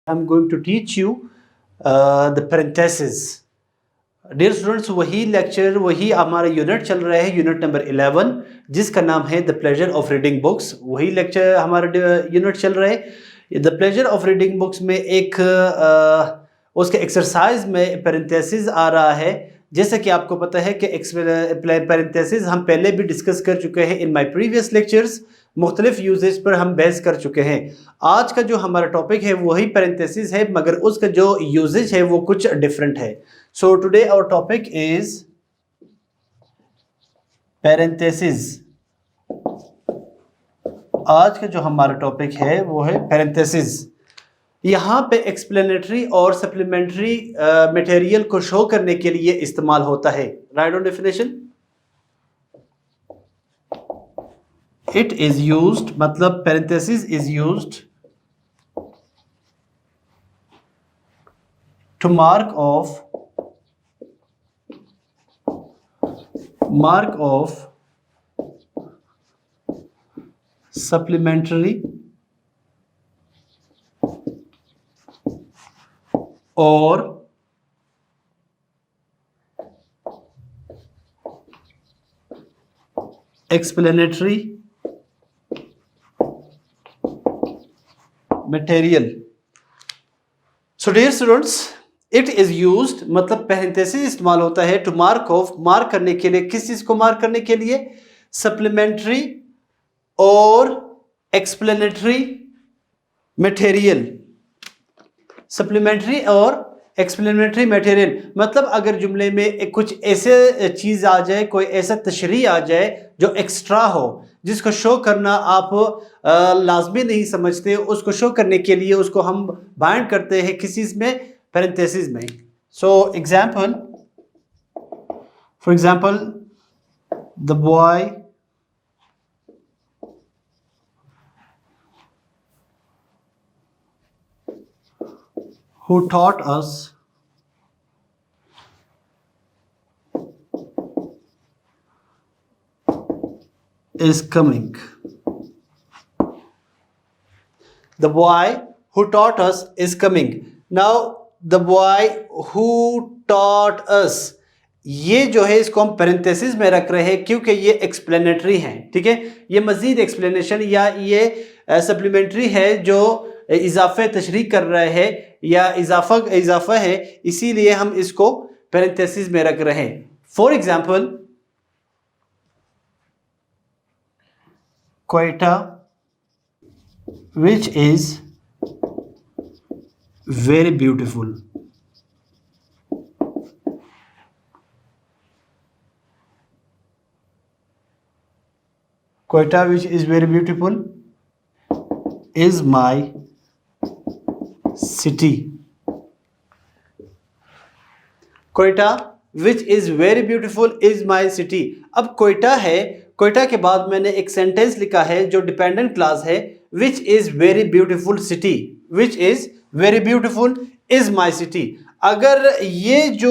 I'm going to teach you the parenthesis. Dear students, वही lecture, वही हमारा unit चल रहा है, यूनिट नंबर 11, जिसका नाम है the pleasure of reading books. वही लेक्चर हमारा यूनिट चल रहा है। The pleasure of reading books में एक उसके एक्सरसाइज में पैरेंथेसिस आ रहा है। जैसे कि आपको पता है कि पैरेंथेसिस हम पहले भी डिस्कस कर चुके हैं इन माय प्रीवियस लेक्चर्स। मुख्तलिफ यूजेस पर हम बहस कर चुके हैं। आज का जो हमारा टॉपिक है वही पैरेंथेसिस है, मगर उसका जो यूजेज है वो कुछ डिफरेंट है। So today our topic is parenthesis. आज का जो हमारा टॉपिक है वो है पैरेंथेसिस। यहाँ पे एक्सप्लेनेटरी और सप्लीमेंट्री मटेरियल को शो करने के लिए इस्तेमाल होता है। Write on definition. It is used, मतलब parenthesis is used to mark off supplementary or explanatory material. So dear students, it is used, मतलब पैरेंथेसिस इस्तेमाल होता है टू मार्क करने के लिए। किस चीज को मार्क करने के लिए? सप्लीमेंट्री और एक्सप्लेनेटरी मटेरियल। सप्लीमेंट्री और एक्सप्लेनेटरी मटेरियल मतलब अगर जुमले में कुछ ऐसे चीज आ जाए, कोई ऐसा तशरीह आ जाए जो एक्स्ट्रा हो, जिसको शो करना आप लाजमी नहीं समझते, उसको शो करने के लिए उसको हम बाइंड करते हैं किसी में, पैरेंथेसिस में। So example, for example, the boy who taught us is coming. The boy who taught us is coming. Now the boy who taught us, ये जो है इसको हम पैरेंथेसिस में रख रहे हैं क्योंकि ये एक्सप्लेनेटरी हैं। ठीक है, ये मजीद एक्सप्लेनेशन या ये सप्लीमेंट्री है जो इजाफे तशरीह कर रहे हैं या इजाफा है, इसीलिए हम इसको पैरेंथेसिस में रख रहे हैं। For example, Quetta which is very beautiful. Quetta which is very beautiful is my city. Quetta which is very beautiful is my city। अब क्वेटा है, क्वेटा के बाद मैंने एक सेंटेंस लिखा है जो डिपेंडेंट क्लास है, which is very beautiful city, which is very beautiful is my city। अगर ये जो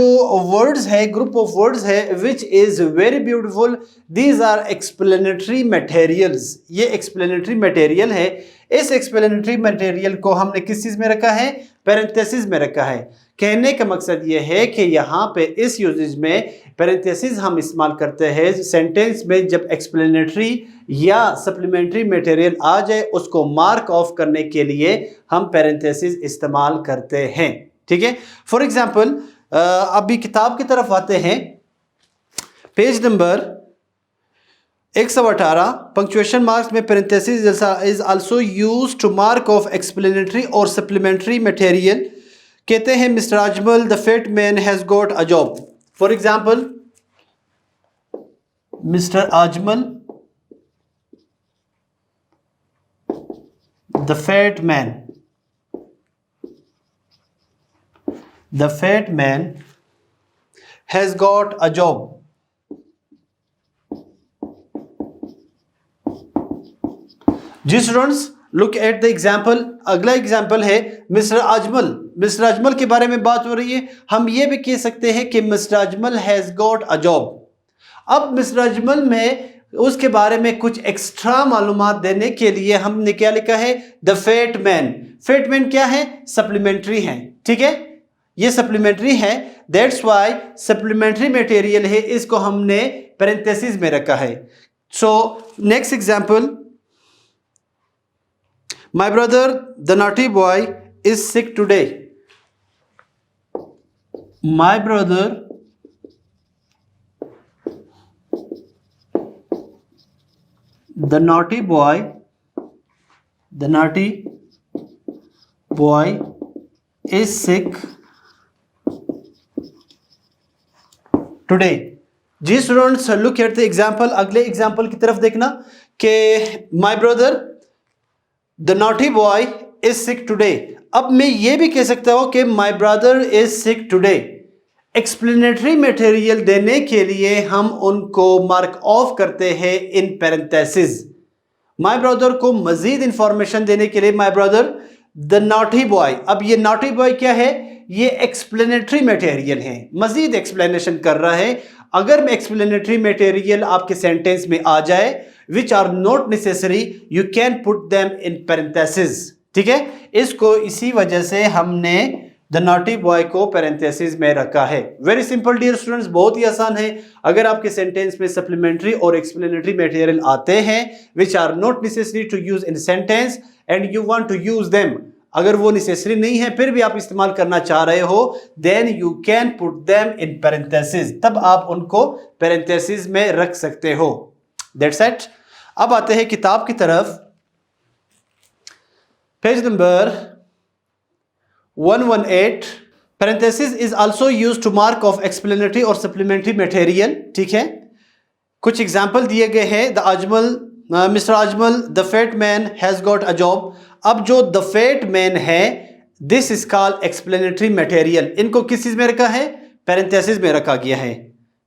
वर्ड्स है, ग्रुप ऑफ वर्ड्स है, which is very beautiful, these are explanatory materials। ये explanatory material है। इस एक्सप्लेनेटरी मटेरियल को हमने किस चीज में रखा है? पैरेंथेसिस में रखा है। कहने का मकसद यह है कि यहाँ पे इस यूजेज में पैरेंथेसिस हम इस्तेमाल करते हैं सेंटेंस में जब एक्सप्लेनेटरी या सप्लीमेंट्री मटेरियल आ जाए, उसको मार्क ऑफ करने के लिए हम पैरेंथेसिस इस्तेमाल करते हैं। ठीक है, फॉर एग्जाम्पल अभी किताब की तरफ आते हैं, पेज नंबर 118। पंक्चुएशन मार्क्स में parenthesis is also used to mark off explanatory और सप्लीमेंट्री मटेरियल। कहते हैं mister Ajmal the fat man has got a job. For example, mister Ajmal the fat man has got a job. जी students, look at the example. अगला example है mister Ajmal. Mister Ajmal के बारे में बात हो रही है। हम ये भी कह सकते हैं कि mister Ajmal has got a job. अब मिस्टर अजमल में उसके बारे में कुछ एक्स्ट्रा मालूमात देने के लिए हमने क्या लिखा है, the fat man. Fat man क्या है, सप्लीमेंट्री है, ठीक है, ये सप्लीमेंट्री है, दैट्स वाई सप्लीमेंट्री मटेरियल है, इसको हमने पैरेंथेसिस में रखा है। So next example, my brother the naughty boy is sick today. My brother the naughty boy is sick today। जी students, look at the example. अगले एग्जाम्पल की तरफ देखना कि my brother the naughty boy is sick today. अब मैं ये भी कह सकता हूं कि my brother is sick today. Explanatory material देने के लिए हम उनको मार्क ऑफ करते हैं इन पैरेंथेसिस। माय ब्रदर को मजीद इंफॉर्मेशन देने के लिए my brother the naughty boy. अब ये नॉटी बॉय क्या है, ये एक्सप्लेनेटरी मटेरियल है, मजीद एक्सप्लेनेशन कर रहा है। अगर एक्सप्लेनेटरी मटेरियल आपके सेंटेंस में आ जाए which are not necessary, you can put them in parenthesis, ठीक है। इसको इसी वजह से हमने द नॉटी बॉय को पैरेंथेसिस में रखा है। वेरी सिंपल डियर स्टूडेंट्स, बहुत ही आसान है। अगर आपके सेंटेंस में सप्लीमेंट्री और एक्सप्लेनेटरी मटेरियल आते हैं which are not necessary to use in sentence and you want to use them, अगर वो नेसेसरी नहीं है फिर भी आप इस्तेमाल करना चाह रहे हो, then you can put them in parenthesis, तब आप उनको पैरेंथेसिस में रख सकते हो। That's it. अब आते हैं किताब की तरफ, page number 118। Parenthesis is also used to mark off explanatory और सप्लीमेंट्री मटेरियल, ठीक है। कुछ एग्जाम्पल दिए गए हैं, the Ajmal mister Ajmal the fat man has got a job. अब जो द फेट मैन है this is called explanatory material, इनको किस चीज में रखा है, पैरेंथेसिस में रखा गया है,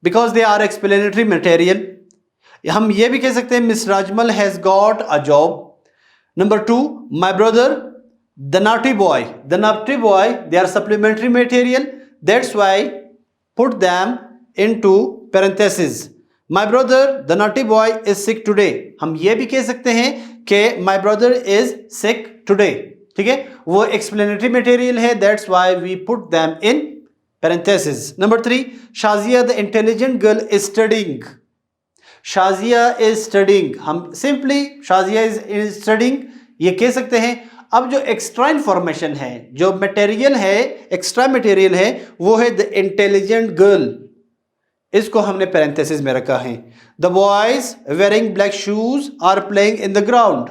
because they are explanatory material. हम ये भी कह सकते हैं mister Ajmal has got a job. Number 2, my brother the naughty boy they are supplementary material, that's why put them into parentheses। my brother the naughty boy is sick today, हम ये भी कह सकते हैं कि my brother is sick today, ठीक है, वो explanatory material है, that's why we put them in parentheses। Number 3, Shazia the intelligent girl is studying। Shazia is studying, हम simply Shazia is studying ये कह सकते हैं। अब जो एक्स्ट्रा इंफॉर्मेशन है, जो मटेरियल है, एक्स्ट्रा मटेरियल है, वो है द इंटेलिजेंट गर्ल, इसको हमने पैरेंथेसिस में रखा है। The boys wearing black shoes are playing in the ground,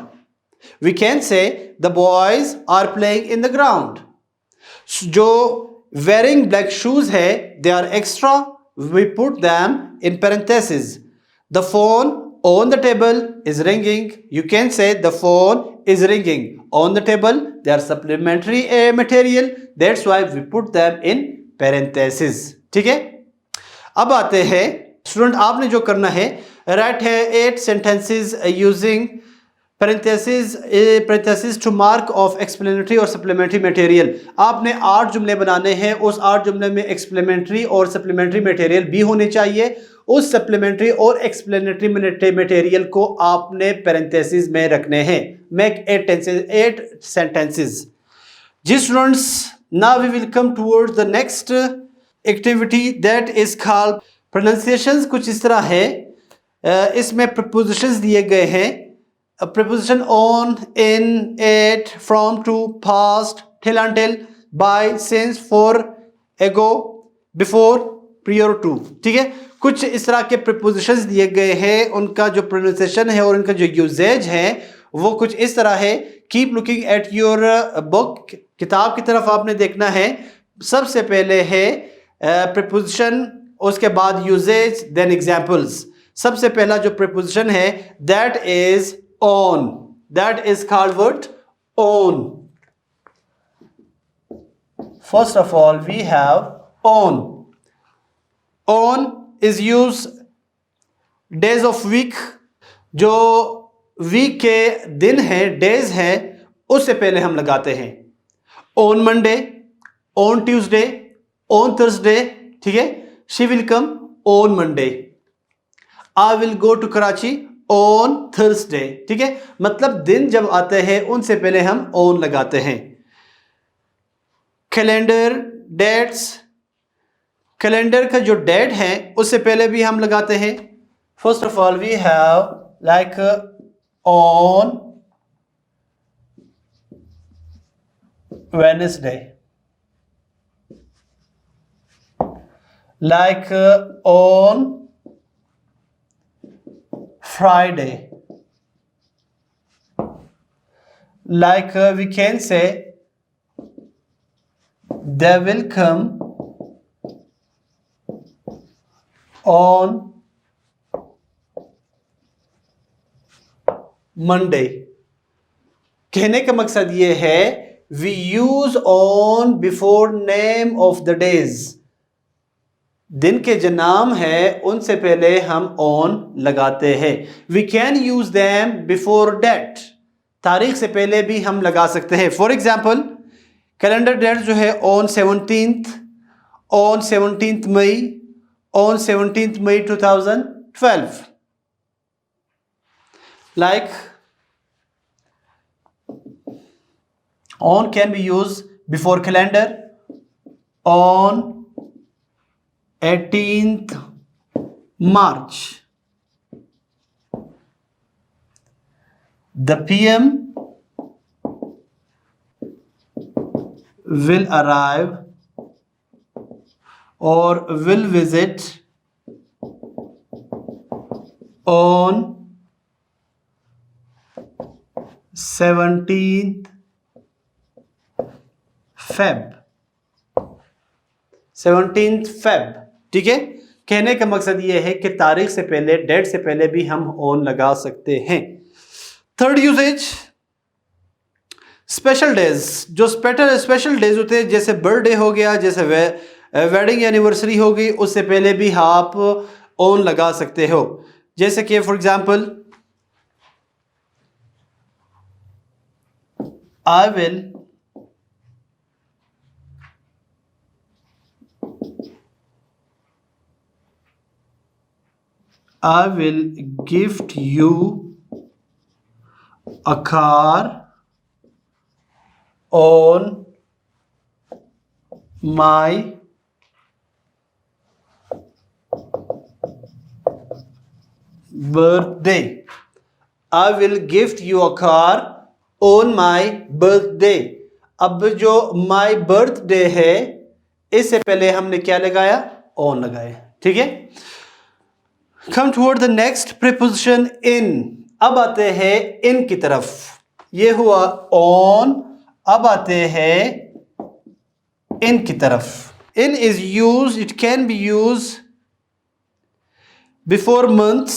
we can say the boys are playing in the ground. जो वेयरिंग ब्लैक शूज है they are extra, we put them in parenthesis. The phone on the table is ringing, you can say the phone is ringing on the table, they are supplementary material, that's why we put them in parentheses, ठीक है। अब आते हैं student, आपने जो करना है, right है 8 sentences using parentheses to mark of explanatory और supplementary material। आपने 8 जुमले बनाने हैं, उस 8 जुमले में एक्सप्लेमेंट्री और सप्लीमेंट्री मटेरियल भी होने चाहिए। उस सप्लीमेंट्री और एक्सप्लेनेटरी मटेरियल को आपने पैरेंथेसिस में रखने हैं। Make 8 sentences। जी students, now we will come towards the next activity that is called pronunciations. कुछ इस तरह है, इसमें प्रपोजिशंस दिए गए हैं, preposition on, in, at, from, to, past, till, until, by, since, for, ago, before, prior to, ठीक है। कुछ इस तरह के prepositions दिए गए हैं, उनका जो pronunciation है और उनका जो usage है वो कुछ इस तरह है। Keep looking at your book, किताब की तरफ आपने देखना है। सबसे पहले है preposition, उसके बाद usage, then examples। सबसे पहला जो preposition है that is on, that is called what? On। First of all we have on। On is used days of week, जो वीक के दिन हैं, डेज हैं, उससे पहले हम लगाते हैं on Monday, on Tuesday, on Thursday, ठीक है। She will come on Monday। I will go to Karachi on Thursday. ठीक है, मतलब दिन जब आते हैं उनसे पहले हम ऑन लगाते हैं। कैलेंडर, डेट्स, कैलेंडर का जो डेट है उससे पहले भी हम लगाते हैं। First of all we have like on Wednesday, like on Friday, like we can say they will come on Monday। कहने का मकसद ये है we use on before name of the days, दिन के जो नाम है उनसे पहले हम ऑन लगाते हैं। We can use them before date, तारीख से पहले भी हम लगा सकते हैं। फॉर एग्जाम्पल कैलेंडर डेट जो है on 17th, on 17th May, on 17th May 2012। Like on can be use before calendar on 18th March। The PM will arrive or will visit on 17th Feb। 17th Feb। ठीक है, कहने का मकसद ये है कि तारीख से पहले, डेट से पहले भी हम ऑन लगा सकते हैं। Third usages, special days. जो स्पेशल डेज होते हैं जैसे बर्थडे हो गया, जैसे वेडिंग एनिवर्सरी हो गई, उससे पहले भी आप ऑन लगा सकते हो। जैसे कि for example I will gift you a car on my birthday। I will gift you a car on my birthday। अब जो my birthday है इससे पहले हमने क्या लगाया, on लगाया। ठीक है, Come toward the next preposition in। अब आते हैं in की तरफ। ये हुआ on, अब आते हैं in की तरफ। In is used, it can be used before months,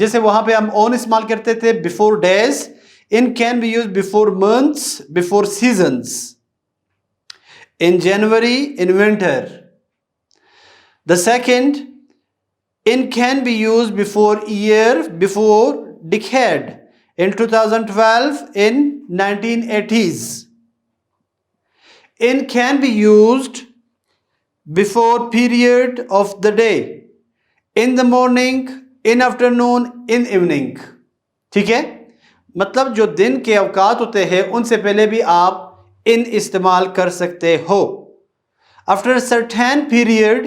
जैसे वहां पे हम on इस्तेमाल करते थे before days। In can be used before months, before seasons। In January, in winter। The second, in can be used before year, before decade। In 2012, in 1980s। In can be used before period of the day। In the morning, in afternoon, in evening। ठीक है, मतलब जो दिन के अवकात होते हैं उनसे पहले भी आप in इस्तेमाल कर सकते हो। After a certain period,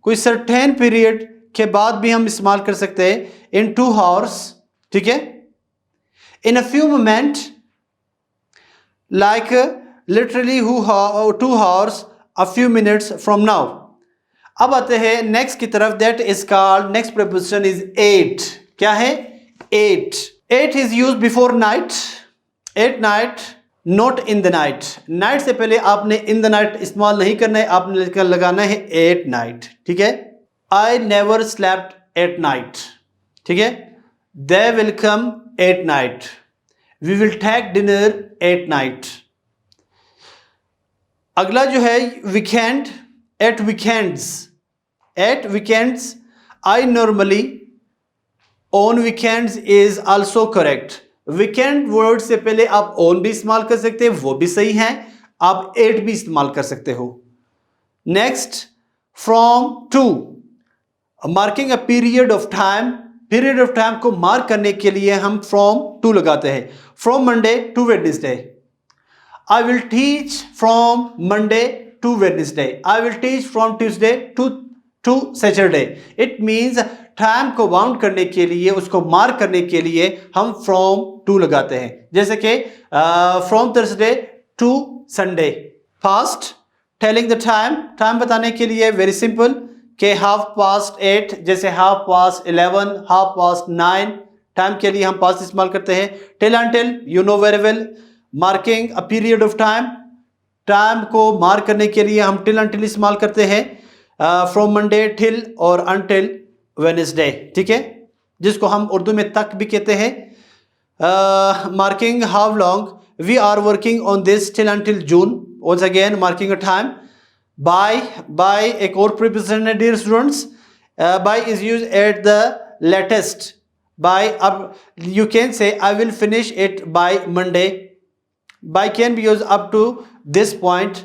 कोई certain period के बाद भी हम इस्तेमाल कर सकते हैं in 2 hours। ठीक है, in a few moment, like literally 2 hours, a few minutes from now। अब आते हैं नेक्स्ट की तरफ, that is called, next preposition is 8। क्या है, 8। 8 is used before night, at night, not in the night. Night से पहले आपने इन द नाइट इस्तेमाल नहीं करना है, आपने लगाना है एट नाइट। ठीक है, I never slept at night। ठीक है, they will come at night। we will take dinner at night। अगला जो है weekend, at weekends। at weekends, I normally, on weekends is also correct। weekend word से पहले आप on भी इस्तेमाल कर सकते हैं, वो भी सही है, आप at भी इस्तेमाल कर सकते हो। नेक्स्ट, from to, marking a period of time, period of time को मार्क करने के लिए हम फ्रॉम टू लगाते हैं. From Monday to Wednesday. I will teach from Monday to Wednesday. I will teach from Tuesday to Saturday. It means time को bound करने के लिए, उसको मार्क करने के लिए हम फ्रॉम टू लगाते हैं. जैसे कि from Thursday to Sunday. Fast telling the time, time बताने के लिए वेरी सिंपल कि 8:30, जैसे 11:30, 9:30. टाइम के लिए हम पास्ट इस्तेमाल करते हैं. Till until, you know very well. Marking a period of time, time को मार्क करने के लिए हम टिल अंटिल इस्तेमाल करते हैं. फ्रॉम मंडे टिल और अंटिल वेडनेसडे. ठीक है, जिसको हम उर्दू में तक भी कहते हैं. Marking how long we are working on this till until June. once again marking a time. by एक और preposition है dear students. by is used at the latest. by, अब you can say I will finish it by Monday. by can be used up to this point.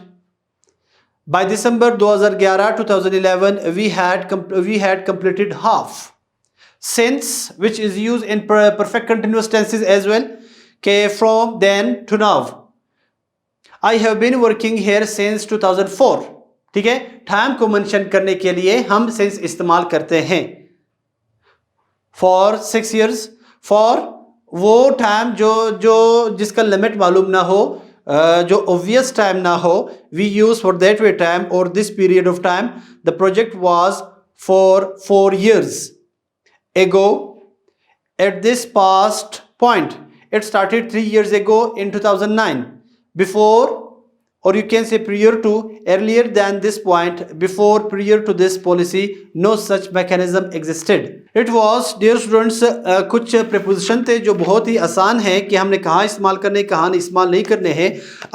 by December 2011 we had completed half. since, which is used in perfect continuous tenses as well, okay, from then to now. I have been working here since 2004. ठीक है, time को mention करने के लिए हम since इस्तेमाल करते हैं. For 6 years, for वो टाइम जो जिसका लिमिट मालूम ना हो, जो obvious टाइम ना हो, we use for that way time or this period of time. The project was for 4 years ago. At this past point, it started 3 years ago in 2009. Before, or you can say prior to, earlier than this point, before, prior to this policy, no such mechanism existed. It was, dear students, कुछ preposition थे जो बहुत ही आसान है कि हमने कहाँ इस्तेमाल करने, कहाँ इस्तेमाल नहीं करने हैं.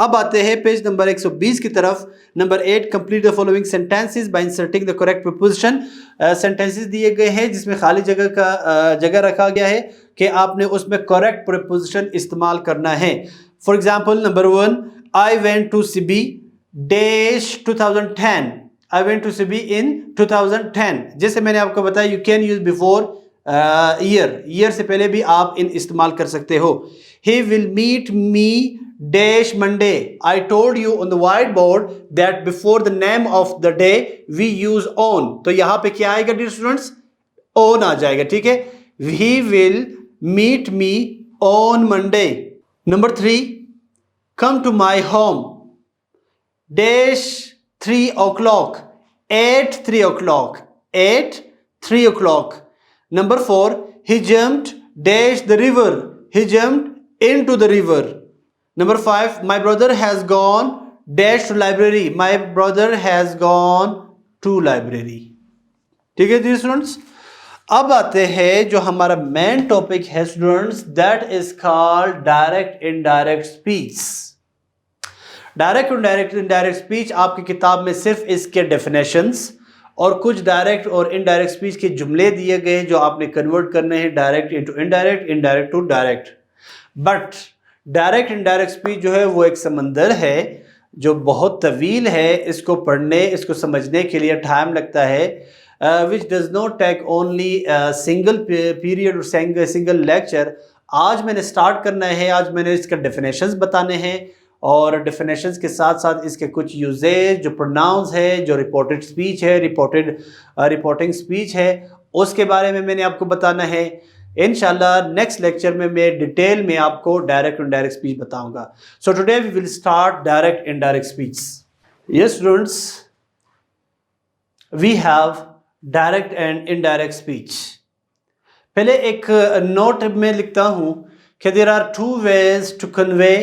अब आते हैं पेज नंबर 120 की तरफ. Number 8, complete the following sentences by inserting the correct preposition. sentences दिए गए हैं जिसमें खाली जगह रखा गया है कि आपने उसमें correct preposition इस्तेमाल करना है. For example, number 1, I went to CB dash 2010. I went to CB in 2010. जैसे मैंने आपको बताया, you can use before year से पहले भी आप इन इस्तेमाल कर सकते हो. He will meet me dash Monday. I told you on the whiteboard that before the name of the day we use on. तो यहाँ पे क्या आएगा dear students? On आ जाएगा. ठीक है, he will meet me on Monday. Number 3, come to my home dash 3 o'clock. At 3 o'clock. At 3 o'clock. Number 4, he jumped dash the river. He jumped into the river. Number 5, my brother has gone dash to library. My brother has gone to library. ठीक है dear students. अब आते हैं जो हमारा main topic है students, that is called direct indirect speech. Direct और indirect speech आपकी किताब में सिर्फ इसके डेफिनेशंस और कुछ डायरेक्ट और इनडायरेक्ट स्पीच के जुमले दिए गए हैं जो आपने कन्वर्ट करने हैं direct into indirect, indirect to direct. But direct indirect speech जो है वो एक समंदर है जो बहुत तवील है. इसको पढ़ने, इसको समझने के लिए टाइम लगता है. which does not take only a single period or single lecture. आज मैंने स्टार्ट करना है, आज मैंने इसका डेफिनेशंस बताने हैं और डेफिनेशंस के साथ साथ इसके कुछ यूजेज, जो प्रोनाउंस है, जो रिपोर्टेड स्पीच है, रिपोर्टिंग स्पीच है, उसके बारे में मैंने आपको बताना है. इंशाल्लाह नेक्स्ट लेक्चर में मैं डिटेल में आपको डायरेक्ट और इनडायरेक्ट स्पीच बताऊंगा. So today we will start direct indirect speech. Yes students, we have direct and indirect speech. पहले एक नोट में लिखता हूं कि there are 2 ways to convey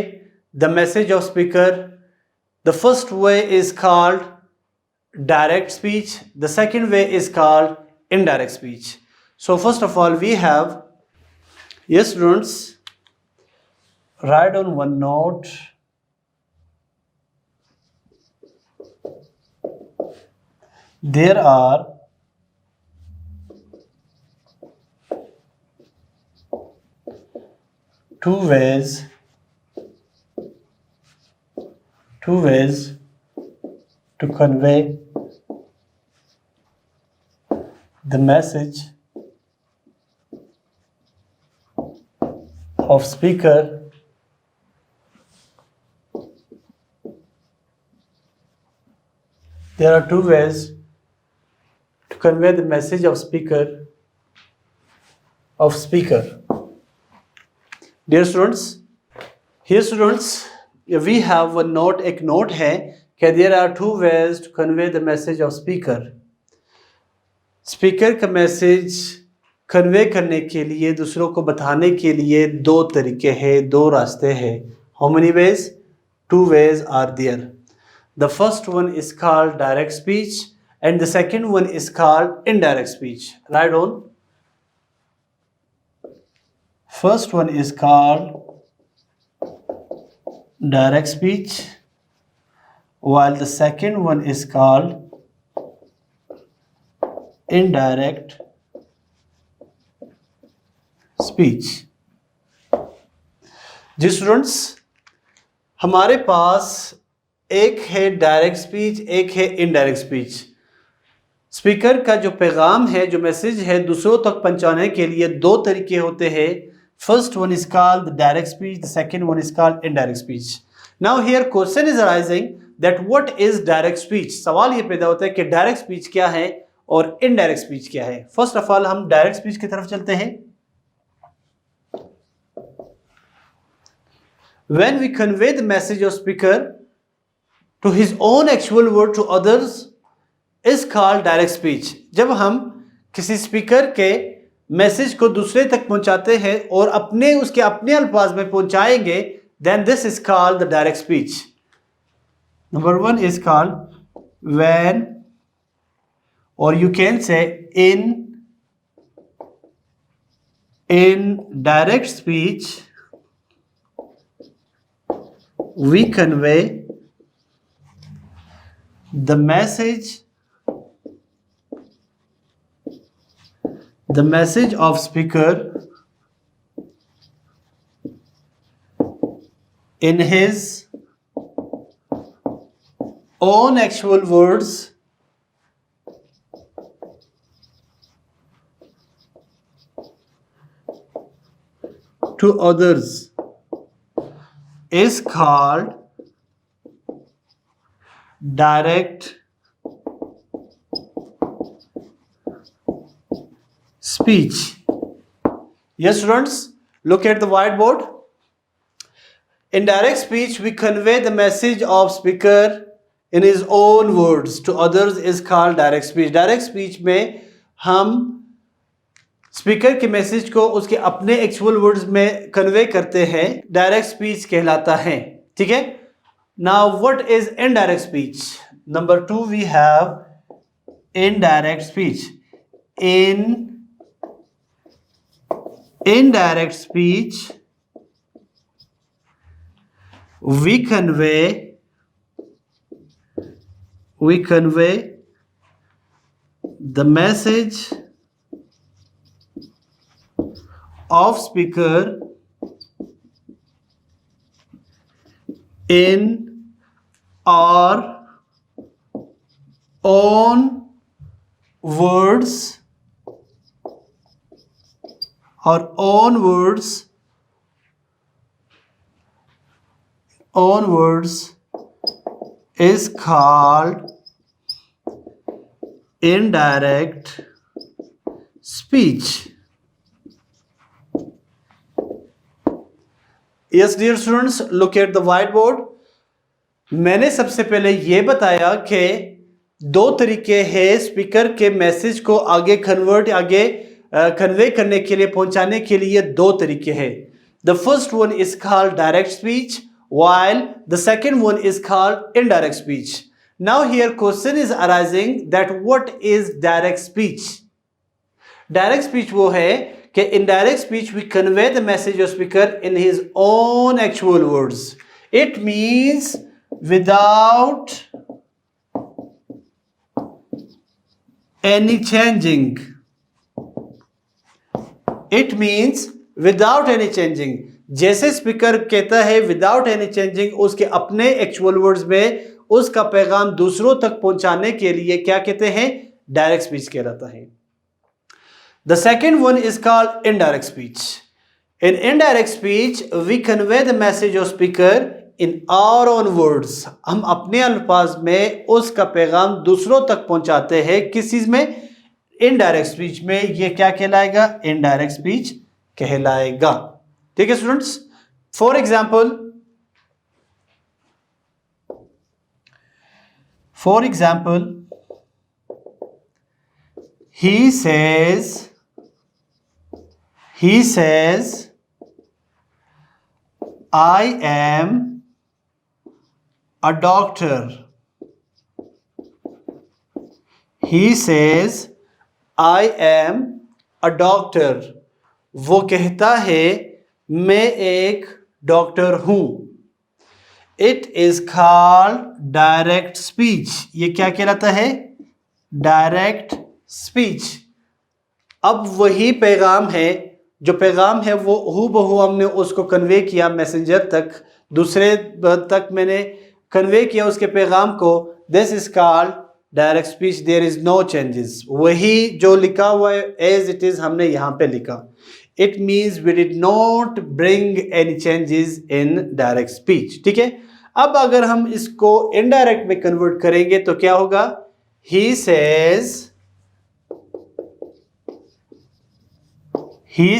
the message of speaker. The first way is called direct speech. The second way is called indirect speech. So first of all we have, yes students, write on one note. There are two ways to convey the message of speaker there are two ways to convey the message of speaker. Dear students, here students, we have a note. एक note है कि there are two ways to convey the message of speaker. Speaker का message convey करने के लिए, दूसरों को बताने के लिए दो तरीके हैं, दो रास्ते हैं. How many ways? Two ways are there. The first one is called direct speech and the second one is called indirect speech. Write on. First one is called direct speech while the second one is called indirect speech. जी students, हमारे पास एक है direct speech, एक है indirect speech. Speaker का जो पैगाम है, जो मैसेज है, दूसरों तक पहुंचाने के लिए दो तरीके होते हैं. First one is called direct speech, the second one is called indirect speech. Now here question is arising that what is direct speech. सवाल ये पैदा होता है कि डायरेक्ट स्पीच क्या है और इनडायरेक्ट स्पीच क्या है. फर्स्ट ऑफ ऑल हम डायरेक्ट स्पीच की तरफ चलते हैं. When we convey the message of speaker to his own actual word to others is called direct speech. जब हम किसी स्पीकर के मैसेज को दूसरे तक पहुंचाते हैं और उसके अपने अल्फाज में पहुंचाएंगे, then this is called the direct speech. Number one is called when, or you can say in direct speech we convey the message of speaker in his own actual words to others is called direct speech. Yes students, look at the whiteboard. In direct speech we convey the message of speaker in his own words to others is called direct speech. Direct speech में हम speaker के message को उसके अपने actual words में convey करते हैं, direct speech कहलाता है. ठीक है. Now what is indirect speech? Number two we have indirect speech. In indirect speech we convey the message of speaker in our own words is called indirect speech. Yes dear students, look at the whiteboard. मैंने सबसे पहले ये बताया कि दो तरीके हैं speaker के मैसेज को आगे कन्वे करने के लिए, पहुंचाने के लिए दो तरीके हैं. The first one is called direct speech while the second one is called indirect speech. Now here question is arising that what is direct speech? Direct speech वो है कि in direct speech we convey the message of speaker in his own actual words. It means without any changing. It means without any changing. जैसे speaker कहता है without any changing, उसके अपने actual words में उसका पैगाम दूसरों तक पहुंचाने के लिए क्या कहते हैं? डायरेक्ट स्पीच कहलाता है. The second one is called indirect speech. In indirect speech, we convey the message of speaker in our own words. हम अपने अल्फाज में उसका पैगाम दूसरों तक पहुंचाते हैं. किस चीज में? इनडायरेक्ट स्पीच में. ये क्या कहलाएगा? इनडायरेक्ट स्पीच कहलाएगा. ठीक है students. For example he says I am a doctor. He says I am a doctor. वो कहता है मैं एक डॉक्टर हूं. It is called direct speech. ये क्या कहलाता है? Direct speech. अब वही पैगाम है, जो पैगाम है वो हूबहू हमने उसको कन्वे किया मैसेंजर तक, दूसरे तक मैंने कन्वे किया उसके पैगाम को. This is called direct speech. There is no changes. वही जो लिखा हुआ है एज इट इज हमने यहाँ पे लिखा. It means we did not bring any changes in direct speech. ठीक है. अब अगर हम इसको इनडायरेक्ट में कन्वर्ट करेंगे तो क्या होगा? He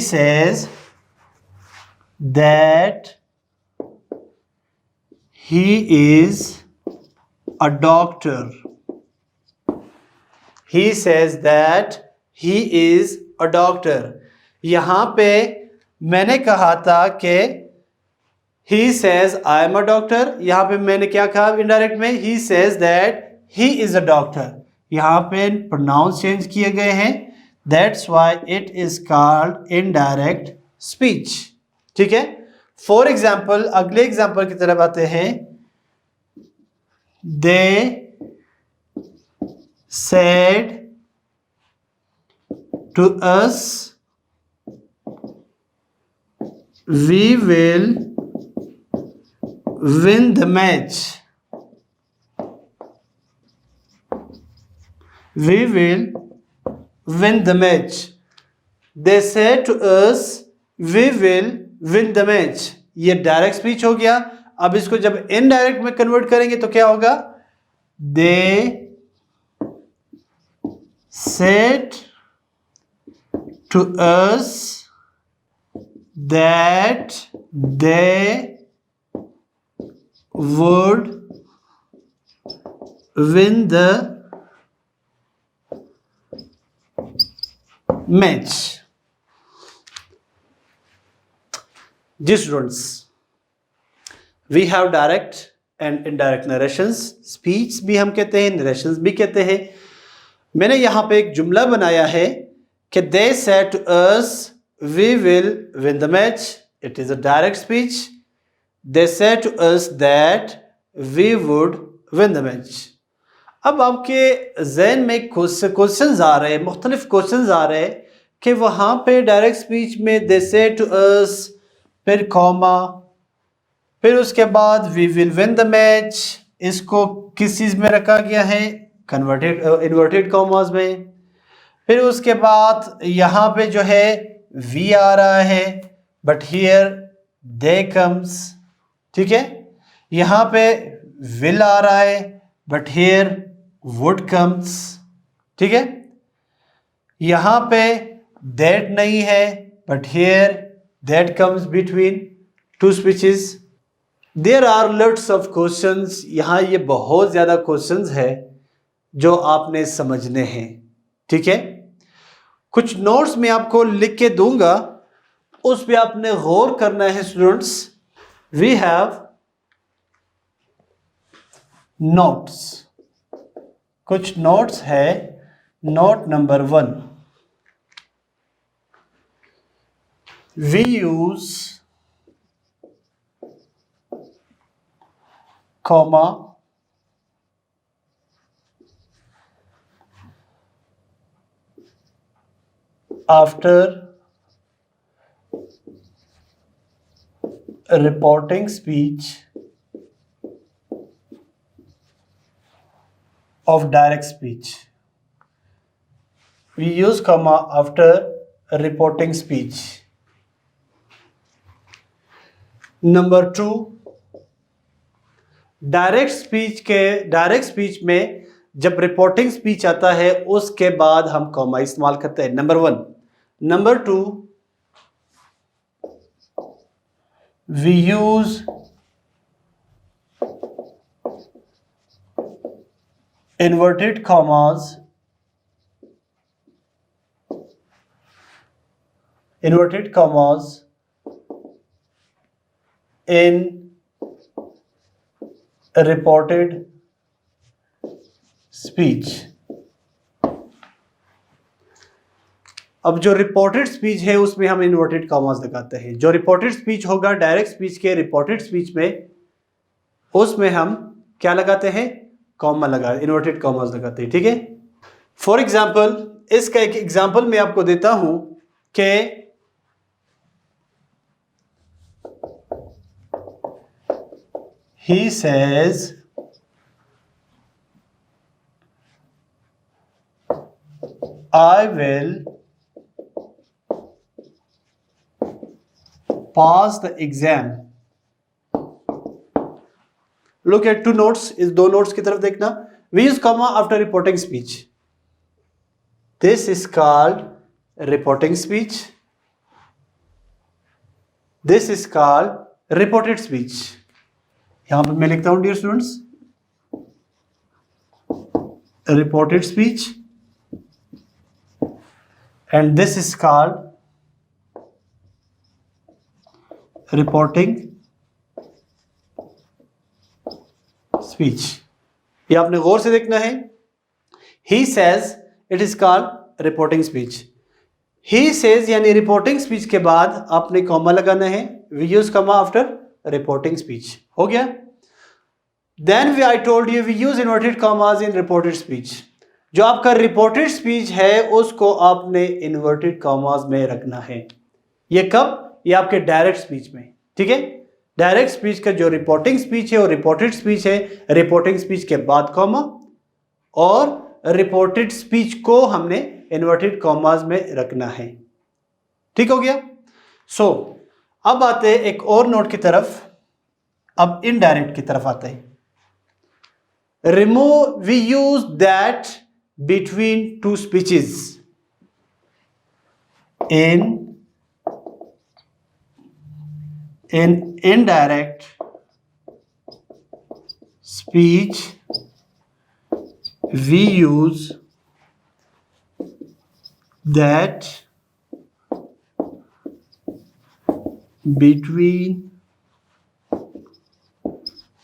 says that he is a doctor. He says that he is a doctor. यहां पे मैंने कहा था कि he says I am a doctor. यहां पे मैंने क्या कहा इनडायरेक्ट में? He says that he is a doctor. यहां पे प्रोनाउंस चेंज किए गए हैं. That's why it is called indirect speech. ठीक है. फॉर एग्जाम्पल अगले एग्जाम्पल की तरफ आते हैं. They said to us we will win the match. We will win the match. They said to us we will win the match. ये direct speech हो गया. अब इसको जब इनडायरेक्ट में कन्वर्ट करेंगे तो क्या होगा? They said to us that they would win the match. जी students, we have direct and indirect narrations. Speech भी हम कहते हैं, नरेशंस भी कहते हैं. मैंने यहाँ पे एक जुमला बनाया है कि they said to us we will win the match. It is a direct speech. They said to us that we would win the match. अब आपके जहन में क्वेश्चंस आ रहे हैं, मुख्तलिफ क्वेश्चंस आ रहे हैं कि वहाँ पे डायरेक्ट स्पीच में they said to us, फिर कॉमा, फिर उसके बाद we will win the match. इसको किस चीज़ में रखा गया है? कन्वर्टेड इन्वर्टेड कॉमास में. फिर उसके बाद यहाँ पे जो है वी आ रहा है, बट हियर दे कम्स. ठीक है. यहाँ पे विल आ रहा है, बट हियर वुड कम्स. ठीक है. यहाँ पे दैट नहीं है, but here that comes between two speeches. There are lots of questions. यहाँ ये बहुत ज़्यादा क्वेश्चंस है जो आपने समझने हैं. ठीक है. कुछ नोट्स मैं आपको लिख के दूंगा, उस पे आपने गौर करना है स्टूडेंट्स. We have notes. कुछ नोट्स है. Note number 1, we use comma after reporting speech of direct speech. We use comma after reporting speech. Number 2, direct speech में जब रिपोर्टिंग स्पीच आता है उसके बाद हम कॉमा इस्तेमाल करते हैं। Number 1। Number 2, we use inverted commas in reported speech। अब जो रिपोर्टेड स्पीच है उसमें हम इन्वर्टेड कॉमास लगाते हैं। जो रिपोर्टेड स्पीच होगा डायरेक्ट स्पीच के रिपोर्टेड स्पीच में, उसमें हम क्या लगाते हैं? कॉमा लगा, इन्वर्टेड कॉमास लगाते हैं। ठीक है। फॉर एग्जाम्पल, इसका एक एग्जाम्पल मैं आपको देता हूं कि he says I will pass the exam। Look at 2 notes, इस 2 notes की तरफ देखना। We use comma after reporting speech। This is called reporting speech। This is called reported speech। यहां पर मैं लिखता हूं dear students, reported speech and this is called reporting speech। ये आपने गौर से देखना है। He says it is called reporting speech। He says यानी रिपोर्टिंग स्पीच के बाद आपने कॉमा लगाना है। We use comma after reporting speech। हो गया। Then I told you we use inverted commas in reported speech। जो आपका रिपोर्टेड स्पीच है उसको आपने इन्वर्टेड कॉमास में रखना है। ये कब? ये आपके डायरेक्ट स्पीच में। ठीक है। डायरेक्ट स्पीच का जो रिपोर्टिंग स्पीच है और रिपोर्टेड स्पीच है, रिपोर्टिंग स्पीच के बाद कॉमा, और रिपोर्टेड स्पीच को हमने इन्वर्टेड कॉमास में रखना है। ठीक हो गया। सो अब आते हैं एक और नोट की तरफ। अब इनडायरेक्ट की तरफ आते हैं। Remove, we use that between 2 speeches in indirect speech we use that between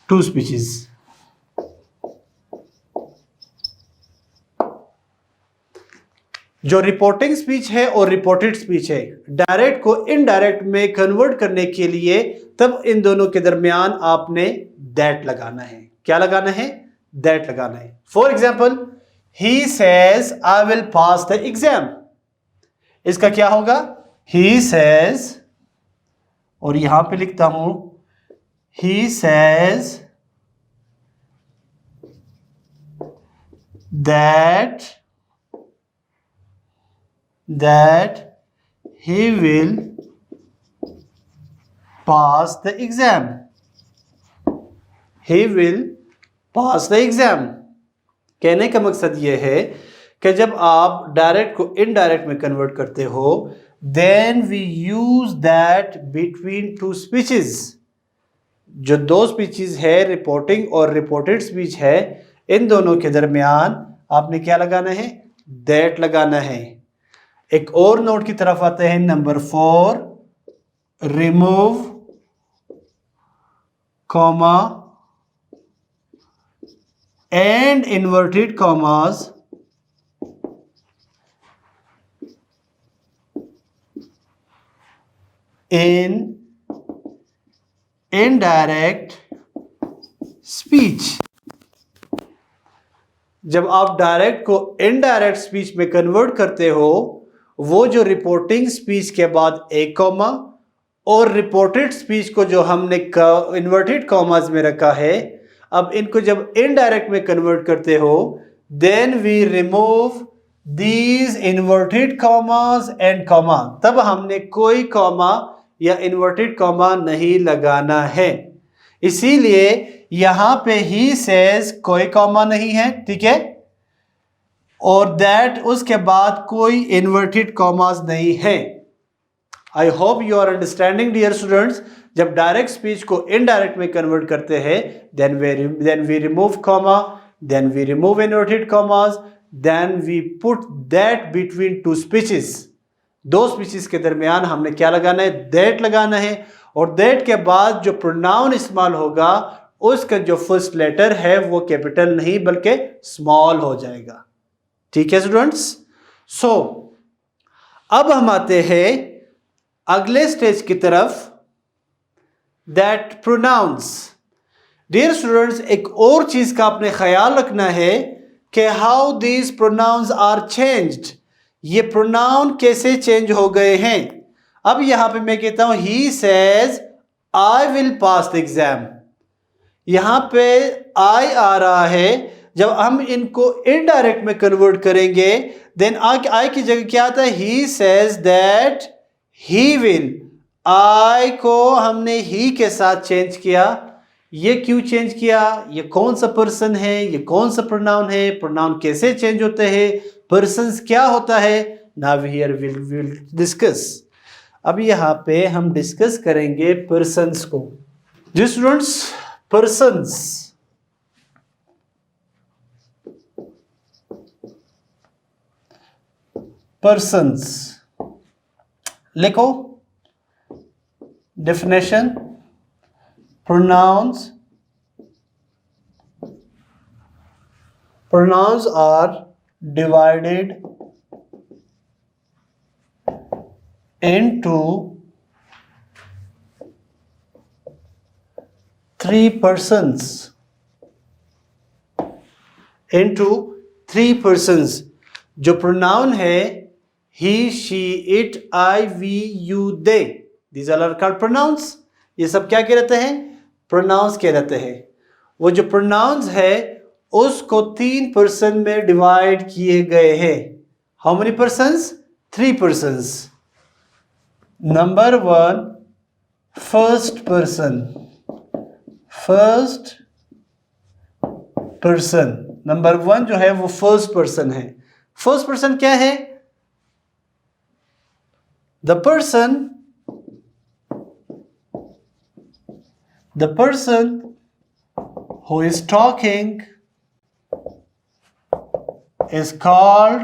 2 speeches। जो रिपोर्टिंग स्पीच है और रिपोर्टेड स्पीच है, डायरेक्ट को इनडायरेक्ट में कन्वर्ट करने के लिए तब इन दोनों के दरमियान आपने दैट लगाना है। क्या लगाना है? दैट लगाना है। For example, he says I will pass the exam. इसका क्या होगा? ही सेज, और यहां पे लिखता हूं he says that he will pass the exam। he will pass the exam। कहने का मकसद यह है कि जब आप डायरेक्ट को इनडायरेक्ट में कन्वर्ट करते हो, then we use that between 2 speeches। जो 2 स्पीचेस है, रिपोर्टिंग और रिपोर्टेड स्पीच है, इन दोनों के दरमियान आपने क्या लगाना है? दैट लगाना है। एक और नोट की तरफ आते हैं। Number 4, remove comma and inverted commas in indirect speech. जब आप डायरेक्ट को इनडायरेक्ट स्पीच में कन्वर्ट करते हो, वो जो रिपोर्टिंग स्पीच के बाद एक कॉमा और रिपोर्टेड स्पीच को जो हमने इन्वर्टेड कॉमास में रखा है, अब इनको जब इनडायरेक्ट में कन्वर्ट करते हो, then we remove these inverted commas and comma. तब हमने कोई कॉमा या इन्वर्टेड कॉमा नहीं लगाना है। इसीलिए यहां पे ही सेज कोई कॉमा नहीं है, ठीक है, और दैट उसके बाद कोई इन्वर्टेड कॉमास नहीं है। I hope you are understanding dear students. जब डायरेक्ट स्पीच को इनडायरेक्ट में कन्वर्ट करते हैं, then we remove comma, then we remove inverted commas, then we put that between two speeches. दो स्पीचेस के दरमियान हमने क्या लगाना है, दैट लगाना है, और दैट के बाद जो प्रोनाउन इस्तेमाल होगा उसका जो फर्स्ट लेटर है वो कैपिटल नहीं बल्कि स्मॉल हो जाएगा। ठीक है स्टूडेंट्स। सो अब हम आते हैं अगले स्टेज की तरफ, दैट प्रोनाउंस। डियर स्टूडेंट्स, एक और चीज का आपने ख्याल रखना है कि how these pronouns are changed, ये प्रोनाउन कैसे चेंज हो गए हैं। अब यहां पे मैं कहता हूं he says I will pass the exam, यहां पे आई आ रहा है। जब हम इनको इनडायरेक्ट में कन्वर्ट करेंगे देन आई की जगह क्या आता है, he says that he will. I को हमने ही के साथ चेंज किया। ये क्यों चेंज किया, ये कौन सा पर्सन है, ये कौन सा प्रोनाउन है, प्रोनाउन कैसे चेंज होते हैं, पर्सन्स क्या होता है, नाउ हियर विल डिस्कस। अब यहाँ पे हम डिस्कस करेंगे पर्सन्स को। जी स्टूडेंट्स, पर्सन्स, पर्सन्स लिखो। Definition, pronouns are divided into three persons, जो प्रोनाउन है he, she, it, I, we, you, they, these all are called pronouns। ये सब क्या कहलाते हैं, प्रोनाउंस कहलाते हैं। वो जो प्रोनाउंस है उसको 3 पर्सन में डिवाइड किए गए हैं। How many persons, 3 persons. Number 1 first person, number 1 जो है वो फर्स्ट पर्सन है। फर्स्ट पर्सन क्या है, the person who is talking is called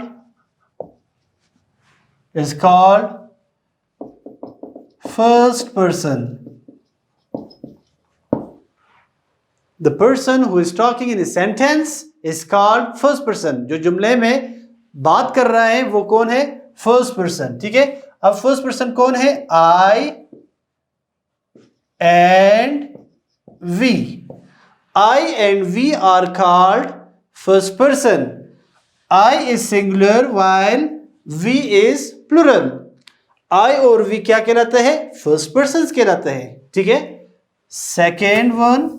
first person। The person who is talking in a sentence is called first person। जो जुमले में बात कर रहा है वो कौन है, फर्स्ट पर्सन। ठीक है, अब फर्स्ट पर्सन कौन है, I and we। I and we are called first person। I is singular while we is plural। I और we क्या कहलाते हैं, फर्स्ट पर्सन कहलाते हैं। ठीक है, सेकेंड वन,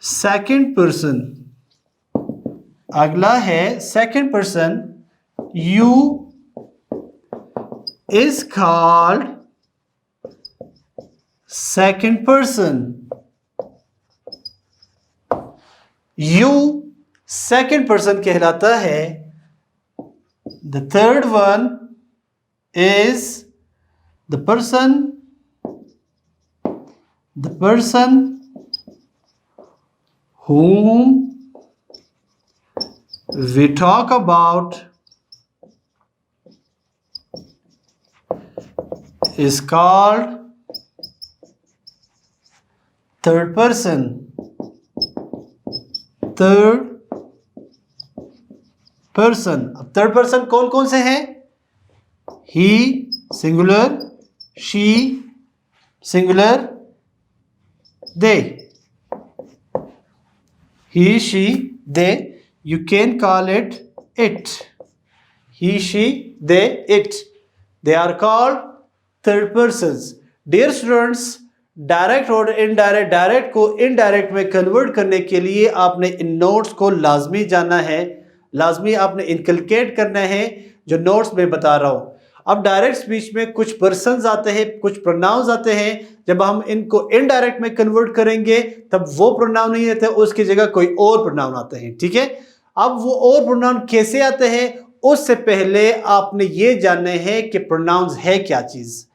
सेकेंड पर्सन। अगला है second person, you is called second person। you second person कहलाता है। the third one is the person whom we talk about is called third person। अब थर्ड पर्सन कौन कौन से हैं, he singular, she singular, they. he, she, they, you can call it it। he, she, they, it, they are called third persons। dear students, direct और indirect, direct को indirect में convert करने के लिए आपने इन नोट्स को लाजमी जानना है, लाजमी आपने इनकलकेट करना है जो नोट्स में बता रहा हूं। अब डायरेक्ट स्पीच में कुछ पर्सन्स आते हैं, कुछ प्रोनाउंस आते हैं, जब हम इनको इनडायरेक्ट में कन्वर्ट करेंगे तब वो प्रोनाउन नहीं रहते, उसकी जगह कोई और प्रोनाउन आते हैं। ठीक है, अब वो और प्रोनाउन कैसे आते हैं उससे पहले आपने ये जानना है कि प्रोनाउंस है क्या चीज।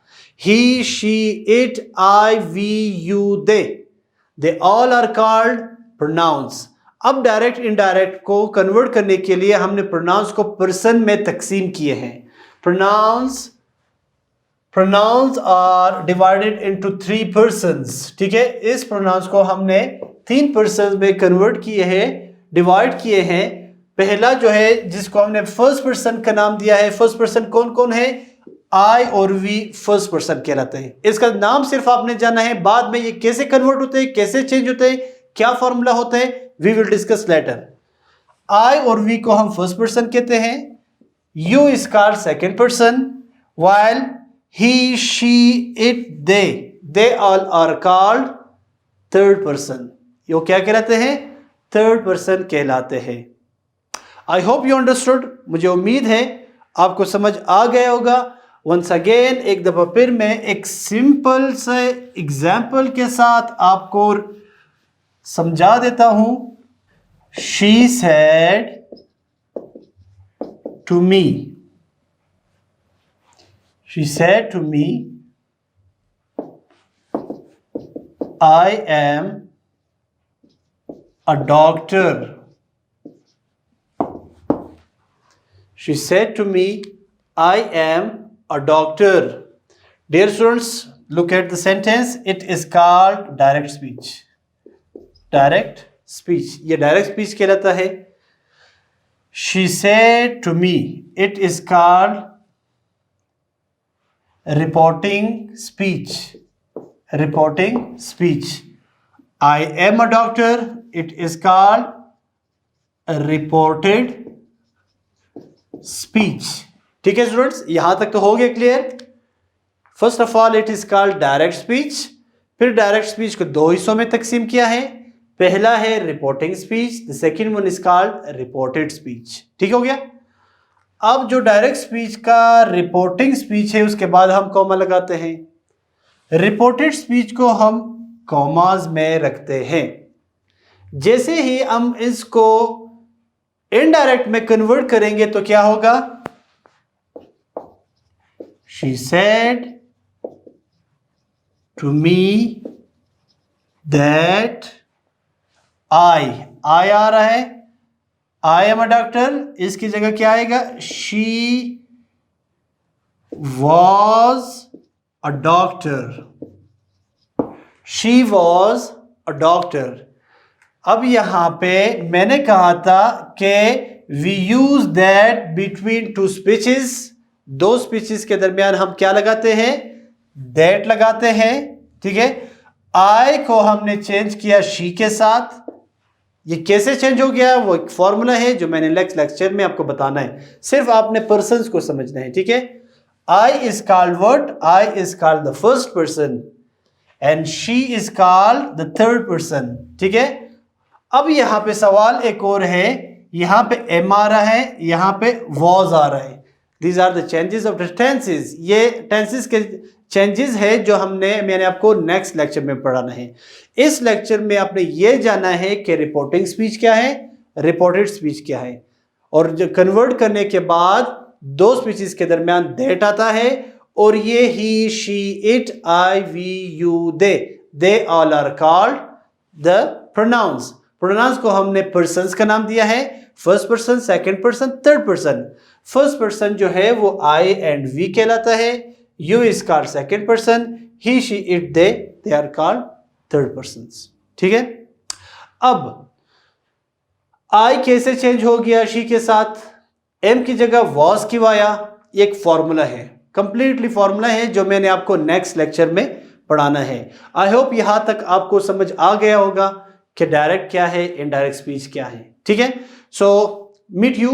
He, she, it, I, we, you, they all are called pronouns. अब डायरेक्ट इनडायरेक्ट को कन्वर्ट करने के लिए हमने प्रोनाउंस को पर्सन में तकसीम किए हैं। Pronouns are divided into 3 persons. ठीक है, इस प्रोनाउंस को हमने 3 पर्सन्स में कन्वर्ट किए हैं, डिवाइड किए हैं। पहला जो है जिसको हमने फर्स्ट पर्सन का नाम दिया है, फर्स्ट पर्सन कौन कौन है, आई और वी फर्स्ट पर्सन कहलाते हैं। इसका नाम सिर्फ आपने जाना है, बाद में ये कैसे कन्वर्ट होते हैं, कैसे चेंज होते हैं, क्या फॉर्मूला होता है, we will discuss later. I और वी को हम फर्स्ट पर्सन कहते हैं, you is called second person, while he, she, it, they all are called third person. ये क्या कहलाते हैं, थर्ड पर्सन कहलाते हैं। आई होप यू अंडरस्टूड, मुझे उम्मीद है आपको समझ आ गया होगा। वंस अगेन एक दफा फिर मैं एक सिंपल से एग्जाम्पल के साथ आपको समझा देता हूं। She said to me, she said to me, I am a doctor. She said to me, I am a doctor. Dear students, look at the sentence. It is called direct speech. Direct speech. ये direct speech कहलाता है। She said to me. It is called reporting speech. Reporting speech. I am a doctor. It is called a reported speech. ठीक है students, यहां तक तो हो गया clear. First of all it is called direct speech. फिर direct speech को 2 हिस्सों में तकसीम किया है। पहला है reporting speech, the second one is called reported speech. ठीक हो गया। अब जो डायरेक्ट स्पीच का रिपोर्टिंग स्पीच है उसके बाद हम कॉमा लगाते हैं, रिपोर्टेड स्पीच को हम कॉमाज में रखते हैं। जैसे ही हम इसको इनडायरेक्ट में कन्वर्ट करेंगे तो क्या होगा, she said to me that I आ रहा है, आई एम अ डॉक्टर, इसकी जगह क्या आएगा, she was a doctor, she was a doctor. अब यहां पे मैंने कहा था कि we use that between 2 speeches. 2 speeches के दरमियान हम क्या लगाते हैं, दैट लगाते हैं। ठीक है, आई को हमने चेंज किया शी के साथ। ये कैसे चेंज हो गया, वो एक फॉर्मूला है जो मैंने नेक्स्ट लेक्चर में आपको बताना है, सिर्फ आपने पर्सन्स को समझना है। ठीक है, I is called what, I is called the first person and she is called the third person. ठीक है, अब यहां पे सवाल एक और है, यहां पे एम आ रहा है, यहां पे वॉज आ रहा है। These are the changes of the tenses. ये टेंसेस के चेंजेस है जो मैंने आपको नेक्स्ट लेक्चर में पढ़ाना है। इस लेक्चर में आपने ये जाना है कि रिपोर्टिंग स्पीच क्या है, रिपोर्टेड स्पीच क्या है, और जो कन्वर्ट करने के बाद 2 स्पीचेस के दरमियान दैट आता है, और ये he, she, it, I, we, you, they all are called the pronouns. Pronouns को हमने पर्सन्स का नाम दिया है, first person, second person, third person. First person जो है वो आई एंड वी कहलाता है, you is called second person, he, she, it, they are called third persons. ठीक है, अब आई कैसे चेंज हो गया शी के साथ, एम की जगह वॉज क्यों आया, एक फॉर्मूला है, कंप्लीटली फॉर्मूला है जो मैंने आपको नेक्स्ट लेक्चर में पढ़ाना है। आई होप यहां तक आपको समझ आ गया होगा कि डायरेक्ट क्या है, इनडायरेक्ट स्पीच क्या है। ठीक है, so meet you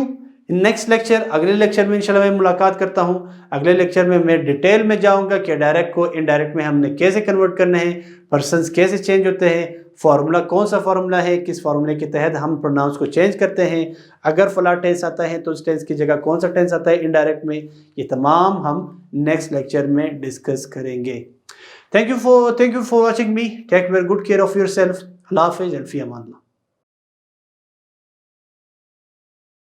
next lecture, अगले लेक्चर में इंशाल्लाह मैं मुलाकात करता हूँ। अगले लेक्चर में मैं डिटेल में जाऊँगा कि डायरेक्ट को इनडायरेक्ट में हमने कैसे कन्वर्ट करना है, पर्सन्स कैसे चेंज होते हैं, फार्मूला कौन सा फार्मूला है, किस फार्मूले के तहत हम प्रोनाउंस को चेंज करते हैं, अगर फला टेंस आता है तो उस टेंस की जगह कौन सा टेंस आता है इनडायरेक्ट में, ये तमाम हम नेक्स्ट लेक्चर में डिस्कस करेंगे। Thank you for watching me. Take very good care of yourself. अल्लाह हाफिज़। फी अमान अल्लाह।